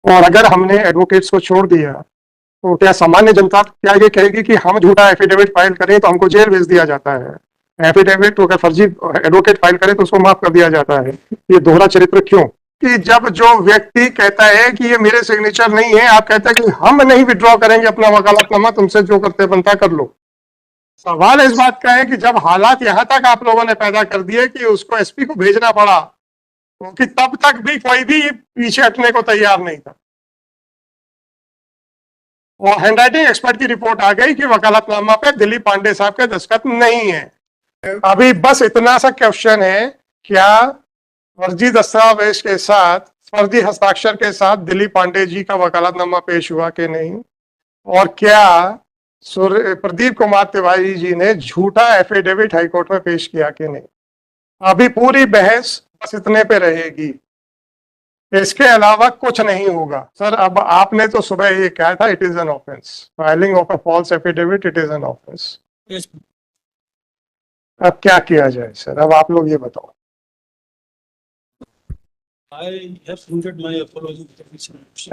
और अगर हमने एडवोकेट्स को छोड़ दिया तो क्या सामान्य जनता क्या ये कहेगी कि हम झूठा एफिडेविट फाइल करें तो हमको जेल भेज दिया जाता है? एफिडेविट तो अगर फर्जी एडवोकेट फाइल करे तो उसको माफ कर दिया जाता है। ये दोहरा चरित्र क्यों? कि जब जो व्यक्ति कहता है कि ये मेरे सिग्नेचर नहीं है, आप कहते हैं कि हम नहीं विड्रॉ करेंगे अपना वकालतनामा, तुमसे जो करते बनता कर लो। सवाल इस बात का है कि जब हालात यहां तक आप लोगों ने पैदा कर दिए कि उसको एसपी को भेजना पड़ा, क्योंकि तब तक भी कोई भी पीछे हटने को तैयार नहीं था। और हैंडराइटिंग एक्सपर्ट की रिपोर्ट आ गई कि वकालतनामा पे दिलीप पांडे साहब के दस्तखत नहीं है। अभी बस इतना सा क्वेश्चन है, क्या फर्जी दस्तावेज के साथ, फर्जी हस्ताक्षर के साथ दिलीप पांडे जी का वकालतनामा पेश हुआ कि नहीं, और क्या प्रदीप कुमार तिवारी जी ने झूठा एफिडेविट हाईकोर्ट में पेश किया कि नहीं। अभी पूरी बहस बस इतने पे रहेगी, इसके अलावा कुछ नहीं होगा। सर अब आपने तो सुबह ये कहा था it is an offence, filing of a false affidavit it is an offence. अब क्या किया जाए सर, अब आप लोग ये बताओ।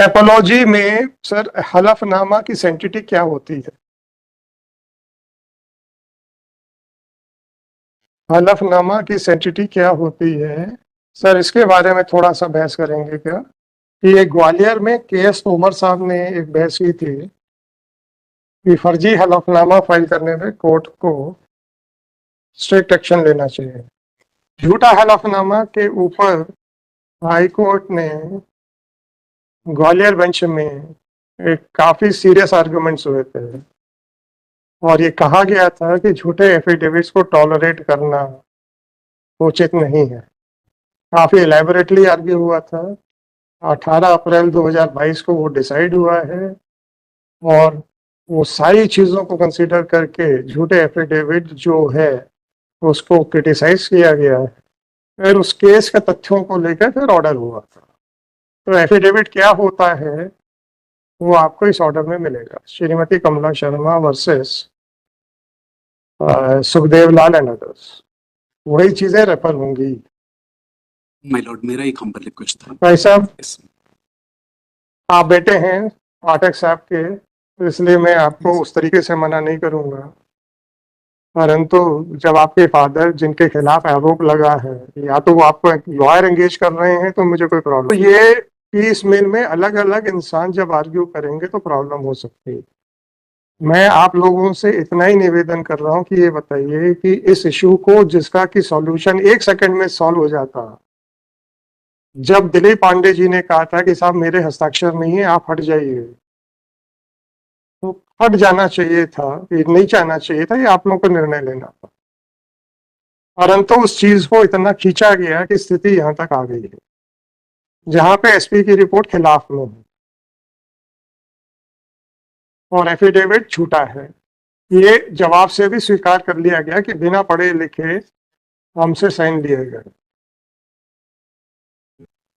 एपोलॉजी में सर हलफनामा की सेंटिटी क्या होती है? हलफनामा की सेंटिटी क्या होती है सर, इसके बारे में थोड़ा सा बहस करेंगे क्या? कि ये ग्वालियर में के.एस. तोमर साहब ने एक बहस की थी कि फर्जी हलफनामा फाइल करने में कोर्ट को स्ट्रिक्ट एक्शन लेना चाहिए। झूठा हलफनामा के ऊपर हाई कोर्ट ने ग्वालियर बेंच में एक काफी सीरियस आर्गुमेंट्स हुए थे, और ये कहा गया था कि झूठे एफिडेविट्स को टॉलरेट करना उचित नहीं है। काफी एलैबोरेटली आर्ग्यू हुआ था। 18 अप्रैल 2022 को वो डिसाइड हुआ है, और वो सारी चीजों को कंसीडर करके झूठे एफिडेविट जो है उसको क्रिटिसाइज किया गया है। फिर उस केस के तथ्यों को लेकर फिर ऑर्डर हुआ था। तो एफिडेविट क्या होता है वो आपको इस ऑर्डर में मिलेगा। Shrimati Kamla Sharma versus Sukhdev Lal and others, वही चीजें रेफर होंगी। माय लॉर्ड, मेरा एक हम्बल रिक्वेस्ट था। भाई साहब, Yes. आप बेटे हैं पाठक साहब के, तो इसलिए मैं आपको उस तरीके से मना नहीं करूंगा, परंतु जब आपके फादर जिनके खिलाफ आरोप लगा है, या तो वो आपको लॉयर एंगेज कर रहे हैं तो मुझे कोई प्रॉब्लम, तो ये पीस मिल में अलग अलग इंसान जब आर्ग्यू करेंगे तो प्रॉब्लम हो सकती है। मैं आप लोगों से इतना ही निवेदन कर रहा हूं कि ये बताइए कि इस इशू को जिसका कि सॉल्यूशन 1 सेकंड में सॉल्व हो जाता, जब दिलीप पांडे जी ने कहा था कि साहब मेरे हस्ताक्षर नहीं है आप हट जाइए, तो हट जाना चाहिए था, ये नहीं चाहना चाहिए था, ये आप लोगों को निर्णय लेना था। परंतु उस चीज को इतना खींचा गया कि स्थिति यहां तक आ गई है जहां पे एसपी की रिपोर्ट खिलाफ में है और एफिडेविट झूठा है। ये जवाब से भी स्वीकार कर लिया गया कि बिना पढ़े लिखे हमसे साइन लिए गए।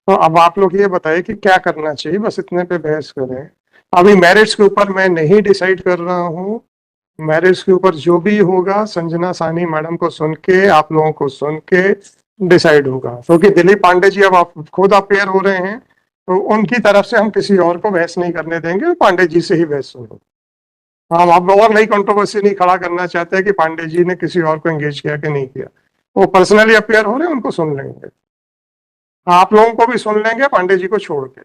तो अब आप लोग ये बताइए कि क्या करना चाहिए, बस इतने पे बहस करें। अभी मैरिट्स के ऊपर मैं नहीं डिसाइड कर रहा हूँ, मैरिट्स के ऊपर जो भी होगा संजना सानी मैडम को सुन के, आप लोगों को सुन के डिसाइड होगा, क्योंकि दिलीप पांडे जी अब आप खुद अपेयर हो रहे हैं, तो उनकी तरफ से हम किसी और को बहस नहीं करने देंगे, पांडे जी से ही बहस होगा। हम अब और नई कंट्रोवर्सी नहीं खड़ा करना चाहते कि पांडे जी ने किसी और को एंगेज किया कि नहीं किया। वो पर्सनली अपेयर हो रहे हैं, उनको सुन लेंगे, आप लोगों को भी सुन लेंगे पांडे जी को छोड़ के।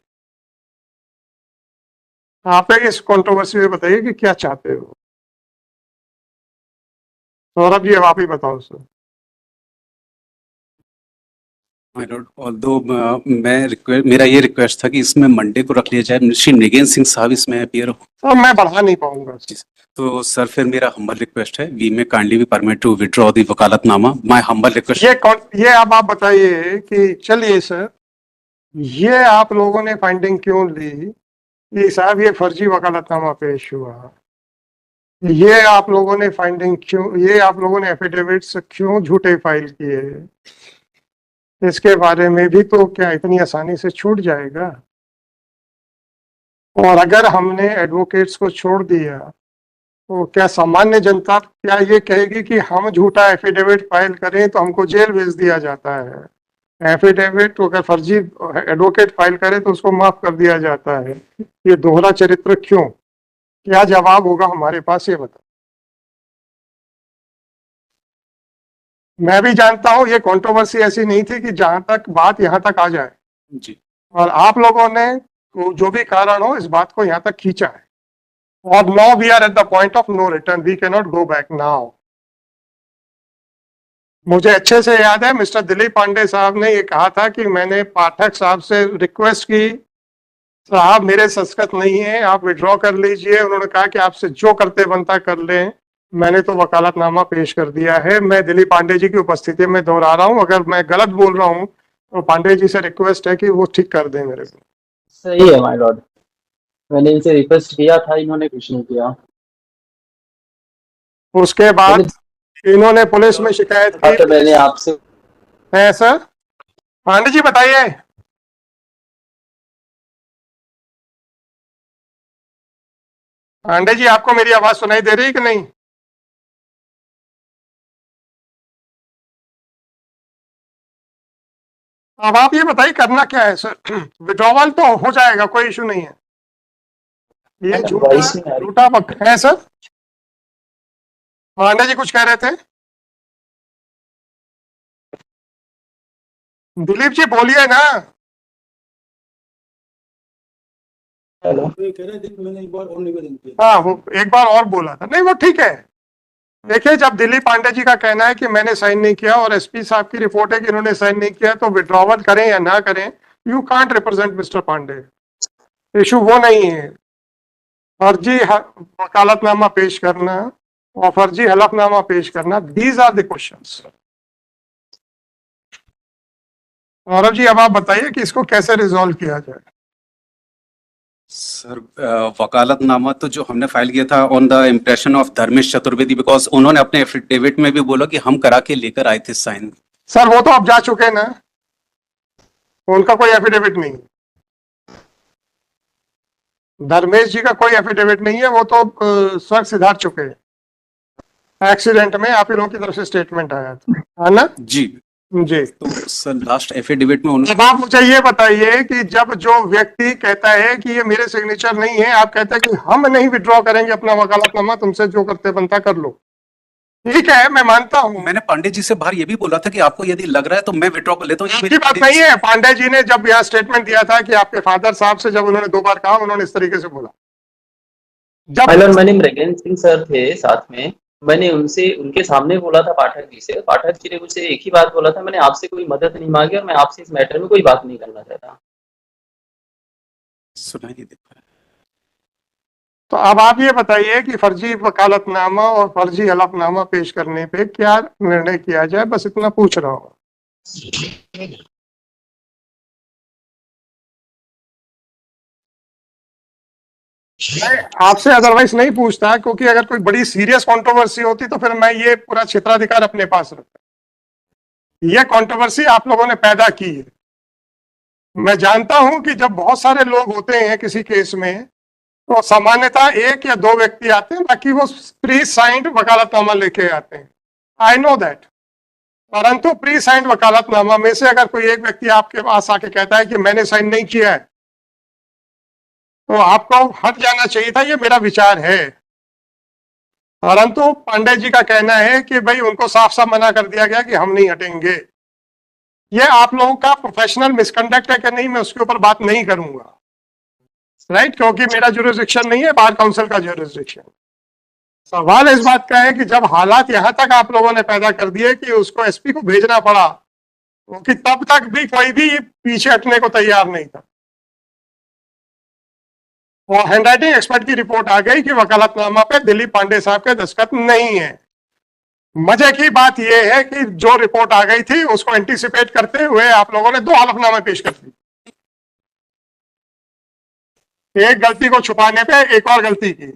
आप इस कंट्रोवर्सी में बताइए कि क्या चाहते हो। सौरभ जी अब आप ही बताओ सर। माय लॉर्ड, ऑल्दो मेरा ये रिक्वेस्ट था कि इसमें मंडे को रख लिया जाए, श्री निगेन सिंह साहब इसमें अपीयर हो। तो मैं बढ़ा नहीं पाऊंगा। तो सर फिर मेरा हम्बल रिक्वेस्ट है, we may kindly be permit to withdraw the vakalatnama. My humble request. ये अब आप बताइए कि चलिए सर, ये आप लोगों ने फाइंडिंग क्यों ली कि साहब ये फर्जी वकालतनामा पेश हुआ? ये आप लोगों ने फाइंडिंग क्यों, ये आप लोगों ने एफिडेविट्स क्यों झूठे फाइल किए? इसके बारे में भी तो क्या इतनी आसानी से छूट जाएगा? और अगर हमने एडवोकेट्स को छोड़ दिया तो क्या सामान्य जनता क्या ये कहेगी कि हम झूठा एफिडेविट फाइल करें तो हमको जेल भेज दिया जाता है? एफिडेविट तो अगर फर्जी एडवोकेट फाइल करे तो उसको माफ कर दिया जाता है। ये दोहरा चरित्र क्यों? क्या जवाब होगा हमारे पास, ये बता। मैं भी जानता हूं ये कंट्रोवर्सी ऐसी नहीं थी कि जहां तक बात यहां तक आ जाए, जी और आप लोगों ने जो भी कारण हो इस बात को यहां तक खींचा है, और now we are at the point of no return, we can not go back now. मुझे अच्छे से याद है मिस्टर दिलीप पांडे साहब ने ये कहा था कि मैंने पाठक साहब से रिक्वेस्ट की, साहब मेरे संस्कृत नहीं है, आप विड्रॉ कर लीजिए। उन्होंने कहा कि आपसे जो करते बनता कर लें। मैंने तो वकालतनामा पेश कर दिया है। मैं दिलीप पांडे जी की उपस्थिति में दोहरा रहा हूं, अगर मैं गलत बोल रहा हूं तो पांडे जी से रिक्वेस्ट है कि वो ठीक कर दें मेरे को। सही है माय लॉर्ड, मैंने इनसे रिक्वेस्ट किया था, इन्होंने कुछ नहीं किया। उसके बाद इन्होंने पुलिस में शिकायत हाँ, तो की मैंने आपसे है। सर पांडे जी बताइए। पांडे जी आपको मेरी आवाज सुनाई दे रही है कि नहीं? अब आप ये बताइए करना क्या है सर? विड्रॉवल तो हो जाएगा, कोई इशू नहीं है। ये झूठा वॉइस नहीं आ रही। झूठा पक्ष है सर। पांडे जी कुछ कह रहे थे? दिलीप जी बोलिए ना। हेलो, हाँ वो एक बार और बोला था, नहीं वो ठीक है। देखिए जब दिलीप पांडे जी का कहना है कि मैंने साइन नहीं किया और एसपी साहब की रिपोर्ट है कि इन्होंने साइन नहीं किया, तो विड्रॉवल करें या ना करें, you can't represent mister Pandey. Issue वो नहीं है। फर्जी वकालतनामा पेश करना और फर्जी हलफनामा पेश करना, these are the questions. Gaurav ji अब आप बताइए कि इसको कैसे रिजॉल्व किया जाए। सर, वकालतनामा तो जो हमने फाइल किया था on the impression of Dharmesh Chaturvedi, because उन्होंने अपने एफिडेविट में भी बोला कि हम करा के लेकर आए थे साइन। सर वो तो अब जा चुके हैं ना, उनका कोई एफिडेविट नहीं है। धर्मेश जी का कोई एफिडेविट नहीं है, वो तो स्वर्ग सिधार चुके हैं। एक्सीडेंट में आप ही लोगों की तरफ से स्टेटमेंट आया था, है ना? जी, जी। तो सर लास्ट एफिडेविट में उन्होंने अब आप मुझे ये बताइए कि जब जो व्यक्ति कहता है कि ये मेरे सिग्नेचर नहीं है, आप कहते हैं कि हम नहीं विड्रॉ करेंगे अपना वकालतनामा, तुमसे जो करते बनता कर लो। ठीक है, मैं मानता हूं। मैंने पांडे जी से बाहर ये भी बोला था कि आपको यदि लग रहा है तो मैं विड्रॉ कर लेता हूँ। आपकी बात नहीं है। पांडे जी ने जब यह स्टेटमेंट दिया था कि आपके फादर साहब से जब उन्होंने 2 बार कहा, उन्होंने इस तरीके से बोला। माय लॉर्ड, जब मैंने मृगेंद्र सिंह सर थे साथ में, मैंने उनसे उनके सामने बोला था पाठक जी से। पाठक जी ने मुझसे एक ही बात बोला था, मैंने आपसे कोई मदद नहीं मांगी और मैं आपसे इस मैटर में कोई बात नहीं करना चाहता। सुनाई नहीं दे पा तो अब आप ये बताइए कि फर्जी वकालतनामा और फर्जी हलफनामा पेश करने पे क्या निर्णय किया जाए, बस इतना पूछ रहा हूँ। मैं आपसे अदरवाइज नहीं पूछता, क्योंकि अगर कोई बड़ी सीरियस कंट्रोवर्सी होती तो फिर मैं ये पूरा क्षेत्राधिकार अपने पास रखता। ये कंट्रोवर्सी आप लोगों ने पैदा की है। मैं जानता हूं कि जब बहुत सारे लोग होते हैं किसी केस में, तो सामान्यतः 1 या 2 व्यक्ति आते हैं, बाकी वो प्री साइंड वकालतनामा लेके आते हैं। I know that. परंतु प्री साइंड वकालतनामा में से अगर कोई एक व्यक्ति आपके पास आके कहता है कि मैंने साइन नहीं किया है, तो आपको हट जाना चाहिए था, ये मेरा विचार है। परंतु पांडे जी का कहना है कि भाई उनको साफ साफ मना कर दिया गया कि हम नहीं हटेंगे। ये आप लोगों का प्रोफेशनल मिसकंडक्ट है कि नहीं, मैं उसके ऊपर बात नहीं करूंगा, राइट? क्योंकि मेरा जुरिस्डिक्शन नहीं है, बार काउंसिल का जुरिस्डिक्शन। सवाल इस बात का है कि जब हालात यहां तक आप लोगों ने पैदा कर दिए कि उसको एसपी को भेजना पड़ा, क्योंकि तब तक भी कोई भी पीछे हटने को तैयार नहीं था, और हैंडराइटिंग एक्सपर्ट की रिपोर्ट आ गई कि वकालतनामा पे दिलीप पांडे साहब के दस्तखत नहीं है। मजे की बात यह है कि जो रिपोर्ट आ गई थी उसको एंटीसिपेट करते हुए आप लोगों ने 2 हलफनामे पेश कर दी। एक गलती को छुपाने पे एक और गलती की,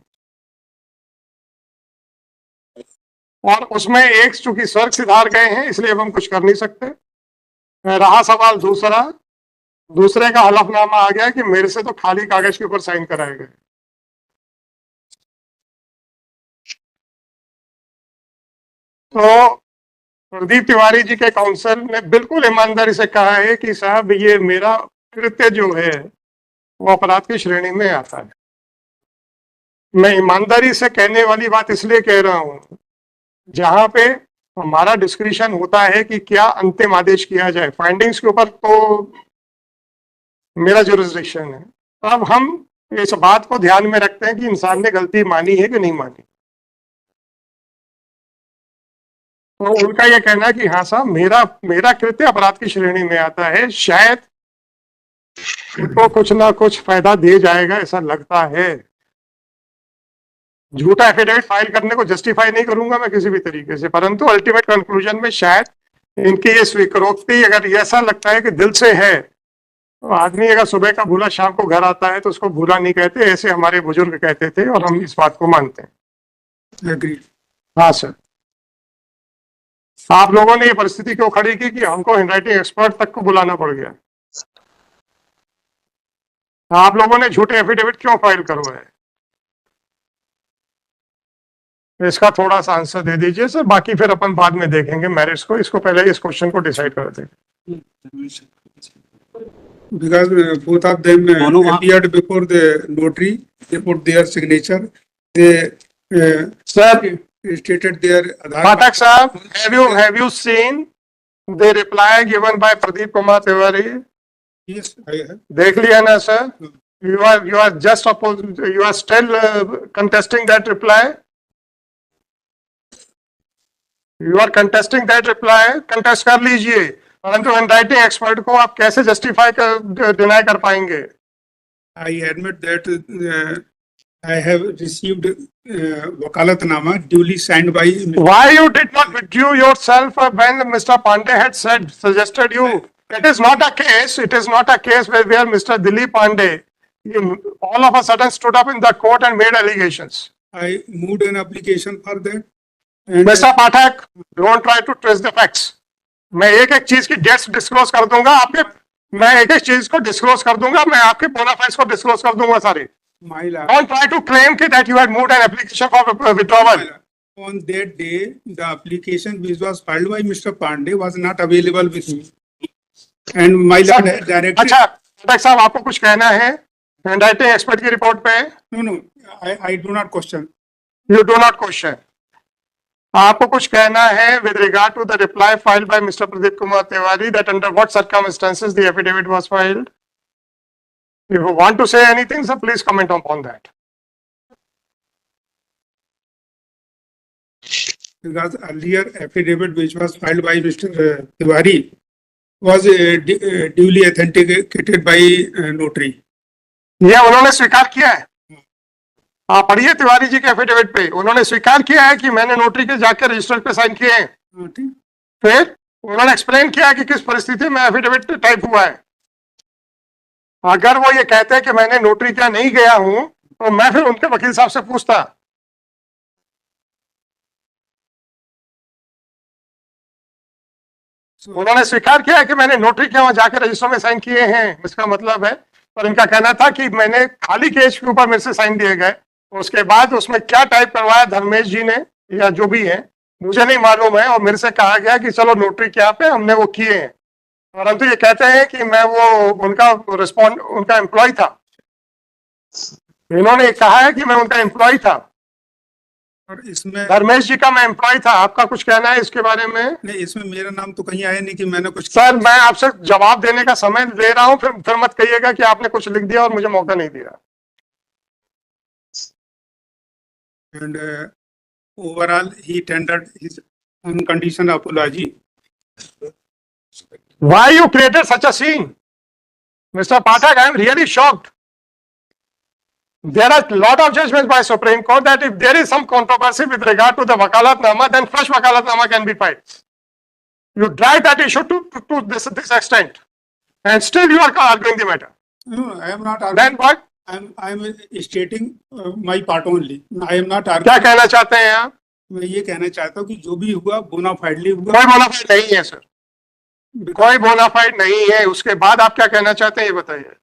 और उसमें एक चूंकि स्वर्ग सिधार गए हैं इसलिए अब हम कुछ कर नहीं सकते। रहा सवाल दूसरा, दूसरे का हलफनामा आ गया कि मेरे से तो खाली कागज के ऊपर साइन कराए गए। तो प्रदीप तिवारी जी के काउंसिल ने बिल्कुल ईमानदारी से कहा है कि साहब ये मेरा कृत्य जो है वो अपराध की श्रेणी में आता है। मैं ईमानदारी से कहने वाली बात इसलिए कह रहा हूं, जहां पे हमारा डिस्क्रिशन होता है कि क्या अंतिम आदेश किया जाए, फाइंडिंग्स के ऊपर तो मेरा जुरिस्डिक्शन है। अब हम इस बात को ध्यान में रखते हैं कि इंसान ने गलती मानी है कि नहीं मानी। तो उनका यह कहना है कि हाँ साहब मेरा मेरा कृत्य अपराध की श्रेणी में आता है, शायद उनको कुछ ना कुछ फायदा दे जाएगा ऐसा लगता है। झूठा एफिडेविट फाइल करने को जस्टिफाई नहीं करूंगा मैं किसी भी तरीके से, परंतु अल्टीमेट कंक्लूजन में शायद इनकी ये स्वीकारोक्ति अगर ऐसा लगता है कि दिल से है, तो आदमी अगर सुबह का भूला शाम को घर आता है तो उसको भूला नहीं कहते, ऐसे हमारे बुजुर्ग कहते थे और हम इस बात को मानते हैं। एग्री। हाँ सर, आप लोगों ने ये परिस्थिति क्यों खड़ी की कि हमको हैंडराइटिंग एक्सपर्ट तक को बुलाना पड़ गया? आप लोगों ने झूठे एफिडेविट क्यों फाइल करवाए? इसका थोड़ा सा आंसर दे दीजिए सर, बाकी फिर अपन बाद में देखेंगे मेरिट्स को, इसको पहले इस क्वेश्चन को डिसाइड कर दें। Because both of them दोनों वहाँ- appeared before the notary, they put their signature, they sir stated their Aadhaar. पाठक साहब, have you seen the reply given by Pradeep Kumar Tiwari? Yes, I have. देख लिया ना sir? You are just opposed, you are still contesting that reply? You are contesting that reply? contest कर लीजिए, परंतु handwriting expert को आप कैसे justify कर डिनाई कर पाएंगे? I admit that I have received wakalatnama duly signed by. Why you did not withdraw yourself when Mr. Pandey had suggested you? It is not a case. It is not a case where Mr. Dilip Pandey all of a sudden stood up in the court and made allegations. I moved an application for that. And Mr. Pathak, don't try to twist the facts. मैं एक एक चीज की dates disclose कर दूंगा आपके, मैं एक एक चीज को डिस्क्लोज कर दूंगा, मैं आपके बोनाफाइड्स को डिस्क्लोज कर दूंगा सारे। my lord, Don't try to claim that you had moved an application for withdrawal. on that day, the application which was filed by Mr. Pandey was not available with me. And my lord had directed. अच्छा पाठक साहब, आपको कुछ कहना है handwriting expert की report पे? No, I do not question. You do not question. आपको कुछ कहना है with regard to the reply filed by Mr. Pradeep Kumar Tiwari, that under what circumstances the affidavit was filed? If you want to say anything, sir, please comment upon that. Because earlier affidavit which was filed by Mr. Tiwari was duly authenticated by notary. यह उन्होंने स्वीकार किया है। आप पढ़िए तिवारी जी के affidavit पे, उन्होंने स्वीकार किया है कि मैंने नोटरी के जाकर रजिस्टर पे साइन किए हैं। ठीक। फिर उन्होंने एक्सप्लेन किया कि किस परिस्थिति में एफिडेविट टाइप हुआ है। अगर वो ये कहते हैं कि मैंने नोटरी क्या नहीं गया हूं, तो मैं फिर उनके वकील साहब से पूछता। उन्होंने स्वीकार किया है कि मैंने नोटरी के वहां जाकर रजिस्टर में साइन किए हैं, इसका मतलब है। पर इनका कहना था कि मैंने खाली केस के ऊपर मेरे से साइन दिए गए, उसके बाद उसमें क्या टाइप करवाया धर्मेश जी ने या जो भी है मुझे नहीं मालूम है, और मेरे से कहा गया कि चलो नोटरी क्या पे हमने वो किए हैं, परंतु ये कहते हैं कि मैं वो उनका एम्प्लॉय था। इन्होंने कहा है कि मैं उनका एम्प्लॉय था, और इसमें धर्मेश जी का मैं एम्प्लॉय था। आपका कुछ कहना है इसके बारे में? नहीं, इसमें मेरा नाम तो कहीं आया नहीं कि मैंने कुछ। सर मैं आपसे जवाब देने का समय दे रहा हूं, फिर मत कहिएगा कि आपने कुछ लिख दिया और मुझे मौका नहीं दिया। And overall he tendered his unconditional apology. Why you created such a scene? Mr. Pathak, I am really shocked. There are a lot of judgments by Supreme Court that if there is some controversy with regard to the Wakalatnama, then fresh Wakalatnama can be filed. You drive that issue to this extent, and still you are arguing the matter. No, I am not Then arguing. what? I am stating my part only. I am not क्या arguing. कहना चाहते हैं आप? मैं ये कहना चाहता हूँ कि जो भी हुआ बोनाफाइडली हुआ। कोई बोनाफाइड नहीं है सर, कोई बोनाफाइड नहीं है। उसके बाद आप क्या कहना चाहते हैं ये बताइए।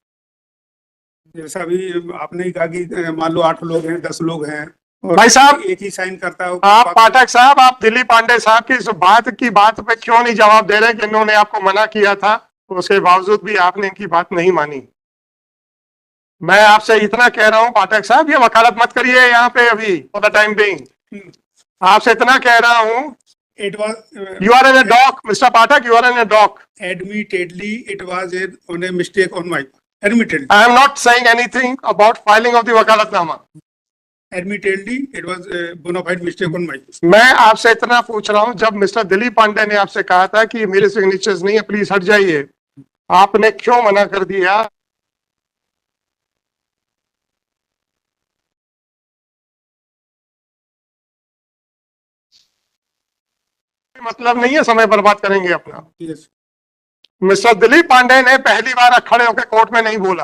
जैसा अभी आपने ही कहा कि मान लो 8 लोग हैं, 10 लोग हैं, और भाई साहब, एक ही साइन करता है। आप पाठक साहब, आप दिलीप पांडे साहब की इस बात पे क्यों नहीं जवाब दे रहे कि इन्होंने आपको मना किया था, उसके बावजूद भी आपने इनकी बात नहीं मानी। मैं आपसे इतना कह रहा हूं पाठक साहब, ये वकालत मत करिए यहाँ पे अभी फॉर द टाइम बीइंग। आपसे इतना कह रहा हूं, It was you are in a dock Mister Pathak, you are in a dock. admittedly it was on a mistake on my admittedly I am not saying anything about filing of the vakalatnama. admittedly it was a bona fide mistake on my part. मैं आपसे इतना पूछ रहा हूं, जब mister Dilip Pandey ने आपसे कहा था कि मेरे सिग्नेचर्स नहीं है, प्लीज हट जाइए, आपने क्यों मना कर दिया? मतलब नहीं है समय बर्बाद करेंगे अपना। Yes. मिस्टर दिलीप पांडे ने पहली बार खड़े होकर कोर्ट में नहीं बोला।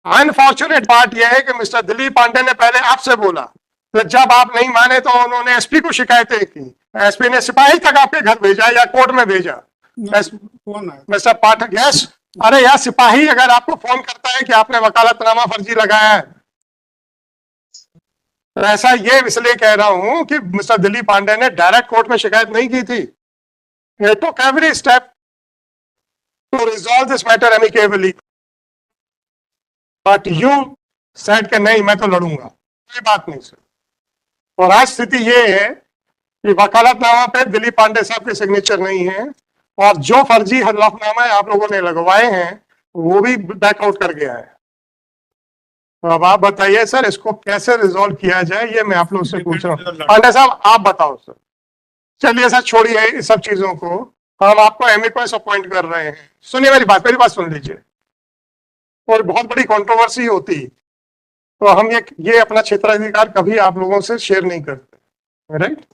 अनफॉर्चुनेट बात यह है कि मिस्टर दिलीप पांडे ने पहले आपसे बोला, तो जब आप नहीं माने तो उन्होंने एसपी को शिकायतें की, एसपी ने सिपाही तक आपके घर भेजा या कोर्ट में भेजा। कौन है? मिस्टर पाठक, यस, अरे यार, सिपाही अगर आपको फोन करता है कि आपने वकालतनामा फर्जी लगाया है, तो ऐसा ये इसलिए कह रहा हूं कि मिस्टर दिलीप पांडे ने डायरेक्ट कोर्ट में शिकायत नहीं की थी। He took every step to resolve this matter amicably, but you said कि नहीं, मैं तो लड़ूंगा। कोई बात नहीं सर। और आज स्थिति ये है कि वकालतनामा पे दिलीप पांडे साहब के सिग्नेचर नहीं है, और जो फर्जी हलफनामा आप लोगों ने लगवाए हैं वो भी बैकआउट कर गया है। तो अब आप बताइए सर, इसको कैसे रिजॉल्व किया जाए, ये मैं आप लोगों से पूछ रहा हूँ। पांडे साहब आप बताओ सर। चलिए सर, छोड़िए इस सब चीजों को, हम आपको एमिकस अपॉइंट कर रहे हैं। सुनिए मेरी बात सुन लीजिए। और बहुत बड़ी कंट्रोवर्सी होती तो हम ये अपना क्षेत्राधिकार कभी आप लोगों से शेयर नहीं करते, राइट?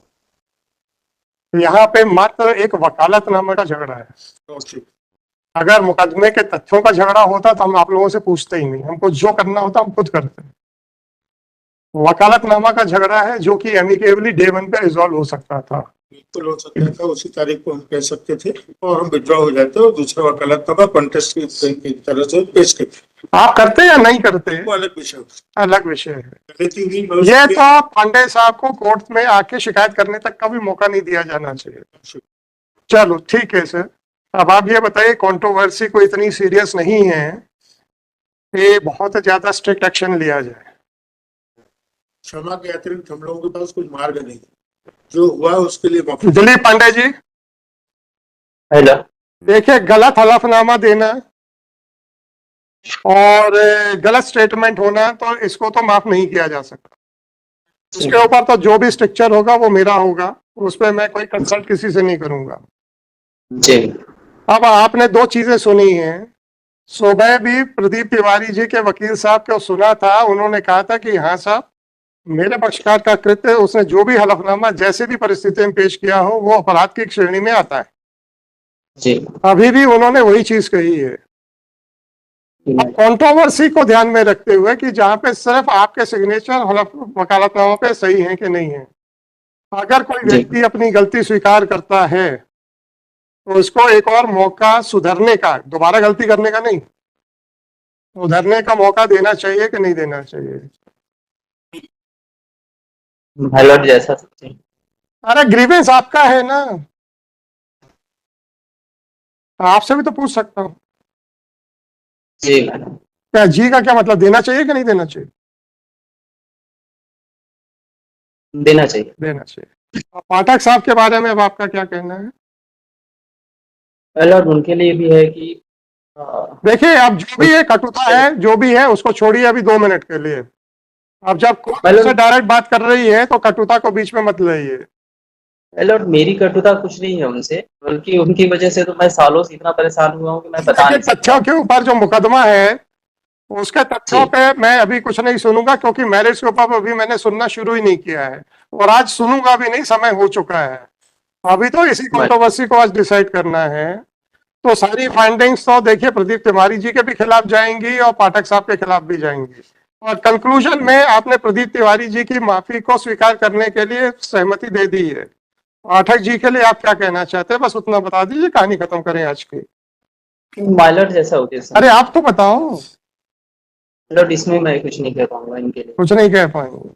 यहाँ पे मात्र एक वकालतनामा का झगड़ा है। अगर मुकदमे के तथ्यों का झगड़ा होता तो हम आप लोगों से पूछते ही नहीं, हमको जो करना होता हम खुद करते हैं। वकालतनामा का झगड़ा है जो कि एमिकेबली डे 1 पे रिजॉल्व हो सकता था। बिल्कुल हो सकता था, उसी तारीख को हम कह सकते थे और हम विड्रॉ हो जाते और दूसरा वकालतनामा कॉन्टेस्ट की तरह से पेश करते। आप करते या नहीं करते, वो अलग विषय अलग विषय है। गलती हुई, ये तो पांडे साहब को कोर्ट में आके शिकायत करने तक का भी मौका नहीं दिया जाना चाहिए। चलो ठीक है सर, अब आप ये बताइए, कंट्रोवर्सी को इतनी सीरियस नहीं है, ये बहुत ज्यादा स्ट्रिक्ट एक्शन लिया जाए। क्षमा के अतिरिक्त हम लोगों के पास कोई मार्ग नहीं, जो हुआ उसके लिए माफी। दिलीप पांडे जी, हेलो, देखिए, गलत हलफनामा देना और गलत स्टेटमेंट होना तो इसको तो माफ नहीं किया जा सकता। इसके ऊपर तो जो भी स्ट्रक्चर होगा वो मेरा होगा, उस पर मैं कोई कंसल्ट किसी से नहीं करूंगा। जी अब आपने दो चीजें सुनी हैं। सुबह भी प्रदीप तिवारी जी के वकील साहब को सुना था, उन्होंने कहा था कि हाँ साहब, मेरे पक्षकार का कृत्य, उसने जो भी हलफनामा जैसे भी परिस्थिति में पेश किया हो वो अपराध की श्रेणी में आता है। जी अभी भी उन्होंने वही चीज कही है। कंट्रोवर्सी को ध्यान में रखते हुए कि जहां पे सिर्फ आपके सिग्नेचर वकालतनामा पे सही है कि नहीं है, अगर कोई व्यक्ति अपनी गलती स्वीकार करता है तो उसको एक और मौका सुधरने का, दोबारा गलती करने का नहीं, सुधरने का मौका देना चाहिए कि नहीं देना चाहिए? हेलो जैसा सकते। अरे ग्रीवेंस आपका है ना, आपसे भी तो पूछ सकता हूँ। जी क्या जी का क्या मतलब, देना चाहिए कि नहीं देना चाहिए? देना चाहिए। देना चाहिए। पाठक साहब के बारे में अब आपका क्या कहना है? हेलो, उनके लिए भी है कि देखिए, अब जो भी है कटुता है, जो भी है उसको छोड़िए अभी 2 मिनट के लिए। अब जब कोर्ट से डायरेक्ट बात कर रही है तो कटुता को बीच में मत लाइए। हेलो, मेरी कटुता कुछ नहीं है उनसे, बल्कि उनकी वजह से तो मैं सालों से इतना परेशान हुआ हूँ कि मैं बता नहीं सकता। तथ्यों के ऊपर जो मुकदमा है उसके तथ्यों पे मैं अभी कुछ नहीं सुनूंगा, क्योंकि मैरिज के ऊपर अभी मैंने सुनना शुरू ही नहीं किया है, और आज सुनूंगा भी नहीं, समय हो चुका है। अभी तो इसी कंट्रोवर्सी को आज डिसाइड करना है। तो सारी फाइंडिंग्स तो देखिए प्रदीप तिवारी जी के भी खिलाफ जाएंगी और पाठक साहब के खिलाफ भी जाएंगी, और कंक्लूजन में आपने प्रदीप तिवारी जी की माफी को स्वीकार करने के लिए सहमति दे दी है। पाठक जी के लिए आप क्या कहना चाहते हैं, बस उतना बता दीजिए, कहानी खत्म करें आज की। माइलर जैसा होते हैं। अरे आप तो बताओ। हेलो, इसमें मैं कुछ नहीं कह पाऊंगा इनके लिए। कुछ नहीं कह पाएंगे।